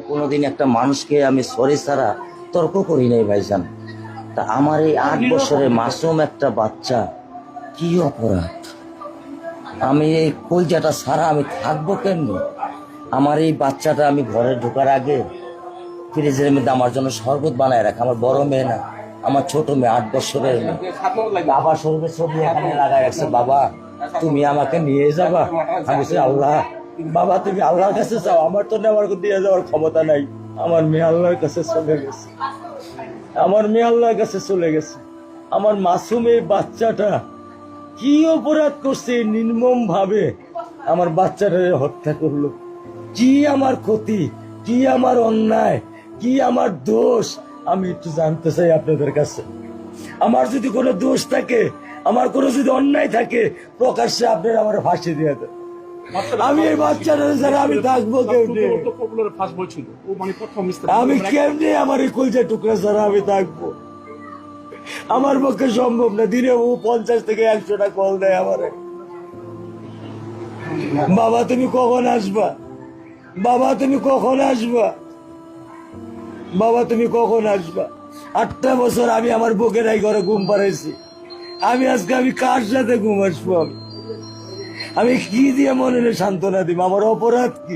কোনোদিন একটা মানুষকে আমি সরি ছাড়া তর্ক করি নাই ভাইজান। তা আমার এই 8 বছরের মাসুম একটা বাচ্চা কি অপরাধ? আমি এই কলজাটা ছাড়া আমি থাকবো কেমনি? আমার এই বাচ্চাটা আমি ঘরে ঢোকার আগে ফ্রিজের মধ্যে আমার জন্য শরবত বানায় রাখে। আমার বড় মেয়ে না, আমার ছোট মেয়ে, 8 বছরের মেয়ে। বাবা শরবতের ছবি এখানে লাগাই রাখছে, বাবা তুমি আমাকে নিয়ে যাবা। আমি বলছি, আল্লাহ বাবা তুমি আল্লাহর কাছে যাও, আমার তো নেওয়ার দিয়ে যাওয়ার ক্ষমতা নাই। আমার মেয়ে আল্লাহর কাছে চলে গেছে, আমার মেয়ে আল্লাহর কাছে চলে গেছে। আমার মাসুম এই বাচ্চাটা কি অপরাধ করছে নির্মম ভাবে আমার বাচ্চাটারে হত্যা করলো? কি আমার ক্ষতি, কি আমার অন্যায়, কি আমার দোষ? আমি একটু জানতে চাই আপনাদের কাছে। আমার যদি কোনো দোষ থাকে, আমার কোনো যদি অন্যায় থাকে, প্রকাশ্যে আপনারা আমার ফাঁসি দিয়ে দেন। আমি এই বাচ্চাটা ছাড়া আমি থাকবো কেমনি? আমি কেমনি আমার এই কলজা টুকরা ছাড়া আমি থাকবো? আমার পক্ষে সম্ভব না। দিনে ও 50 থেকে 100টা কল দেয় আমারে, বাবা তুমি কখন আসবা, বাবা তুমি কখন আসবা, বাবা তুমি কখন আসবা। 8টা বছর আমি আমার বুকের এই ঘরে ঘুম পাড়াইছি। আমি আজকে আমি কার সাথে ঘুম আসবো? আমি কি দিয়ে মনে সান্ত্বনা দিব? আমার অপরাধ কি?